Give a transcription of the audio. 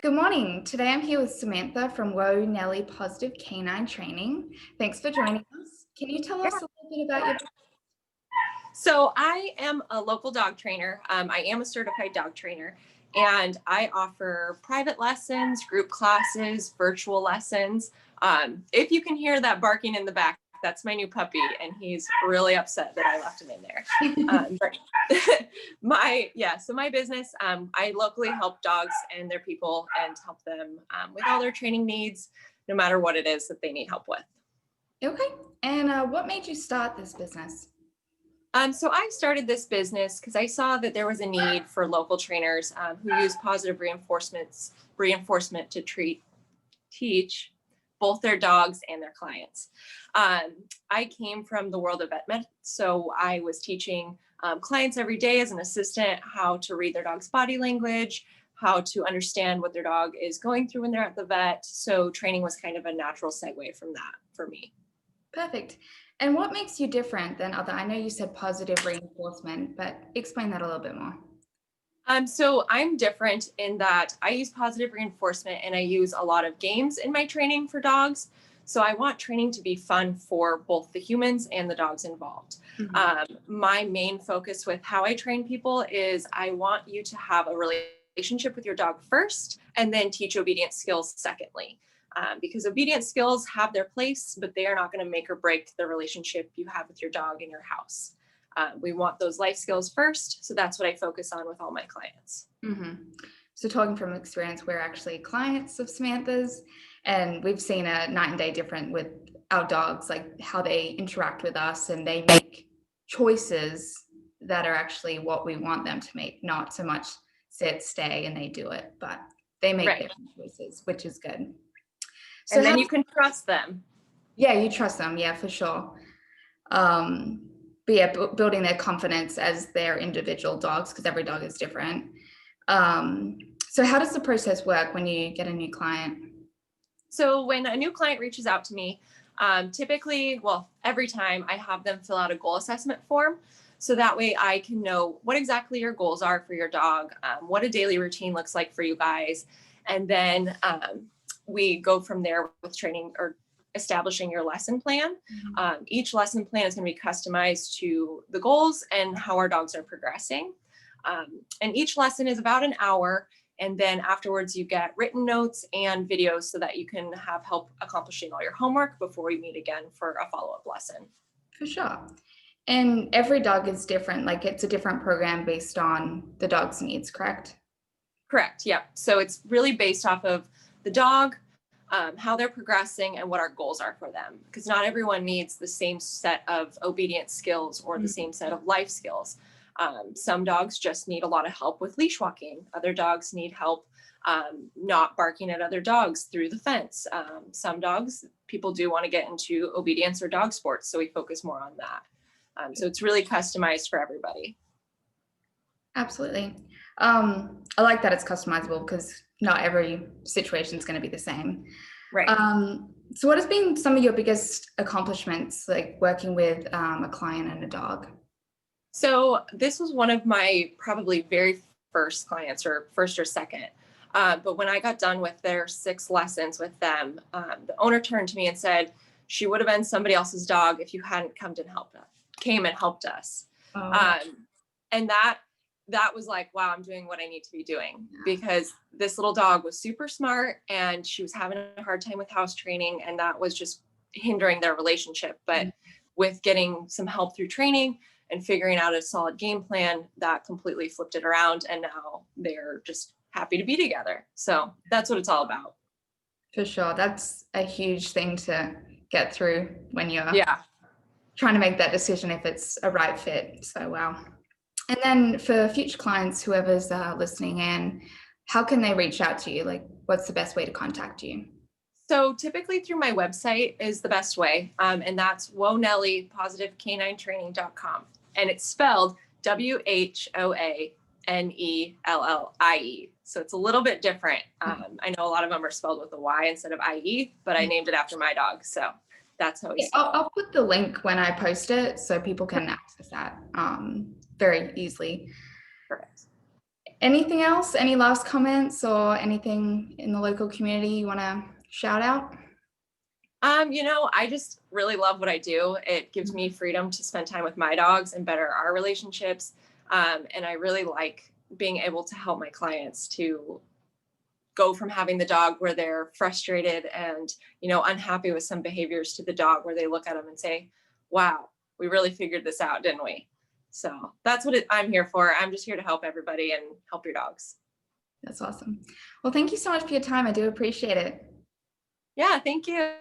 Good morning. Today I'm here with Samantha from Whoa Nelly Positive Canine Training. Thanks for joining us. Can you tell us a little bit about your So I am a local dog trainer. I am a certified dog trainer, and I offer private lessons, group classes, virtual lessons. If you can hear that barking in the back, that's my new puppy, and he's really upset that I left him in there. But so my business, I locally help dogs and their people and help them with all their training needs, no matter what it is that they need help with. Okay. And what made you start this business? So I started this business because I saw that there was a need for local trainers who use positive reinforcement to teach both their dogs and their clients. I came from the world of vet med, so I was teaching clients every day as an assistant how to read their dog's body language, how to understand what their dog is going through when they're at the vet. So training was kind of a natural segue from that for me. Perfect. And what makes you different than other? I know you said positive reinforcement, but explain that a little bit more. So I'm different in that I use positive reinforcement and I use a lot of games in my training for dogs. So I want training to be fun for both the humans and the dogs involved. My main focus with how I train people is I want you to have a relationship with your dog first and then teach obedience skills secondly. Because obedience skills have their place, but they are not going to make or break the relationship you have with your dog in your house. We want those life skills first. So that's what I focus on with all my clients. So talking from experience, we're actually clients of Samantha's, and we've seen a night and day difference with our dogs, like how they interact with us and they make choices that are actually what we want them to make, not so much sit, stay, and they do it, but they make Right. their own choices, which is good. So And then you can trust them. Yeah, you trust them. Yeah, for sure. But yeah, building their confidence as their individual dogs, because every dog is different. So how does the process work when you get a new client? So when a new client reaches out to me, every time I have them fill out a goal assessment form. So that way I can know what exactly your goals are for your dog, what a daily routine looks like for you guys. And then we go from there with training or establishing your lesson plan. Each lesson plan is going to be customized to the goals and how our dogs are progressing. And each lesson is about an hour. And then afterwards you get written notes and videos so that you can have help accomplishing all your homework before we meet again for a follow-up lesson. For sure. And every dog is different. Like it's a different program based on the dog's needs, correct? Correct. Yeah. So it's really based off of the dog, how they're progressing and what our goals are for them. Because not everyone needs the same set of obedience skills or the same set of life skills. Some dogs just need a lot of help with leash walking. Other dogs need help not barking at other dogs through the fence. Some dogs, people do want to get into obedience or dog sports, so we focus more on that. So it's really customized for everybody. Absolutely. I like that it's customizable because not every situation is going to be the same. Right. So what has been some of your biggest accomplishments, like working with a client and a dog? So this was one of my probably very first clients, or first or second. But when I got done with their 6 lessons with them, the owner turned to me and said, she would have been somebody else's dog if you hadn't came and helped us. And that was like, wow, I'm doing what I need to be doing, because this little dog was super smart and she was having a hard time with house training, and that was just hindering their relationship. But with getting some help through training and figuring out a solid game plan, that completely flipped it around, and now they're just happy to be together. So that's what it's all about. For sure. That's a huge thing to get through when you're trying to make that decision if it's a right fit. So wow. And then for future clients, whoever's listening in, how can they reach out to you? Like, what's the best way to contact you? So typically through my website is the best way. And that's WhoaNellyPositiveCanineTraining.com. And it's spelled WHOANELLIE. So it's a little bit different. I know a lot of them are spelled with a Y instead of IE, but I named it after my dog. So that's how he's spelled. I'll put the link when I post it so people can access that very easily. Correct. Anything else? Any last comments or anything in the local community you want to shout out? I just really love what I do. It gives me freedom to spend time with my dogs and better our relationships. And I really like being able to help my clients to go from having the dog where they're frustrated and, unhappy with some behaviors to the dog where they look at them and say, wow, we really figured this out, didn't we? So that's what I'm here for. I'm just here to help everybody and help your dogs. That's awesome. Well, thank you so much for your time. I do appreciate it. Yeah, thank you.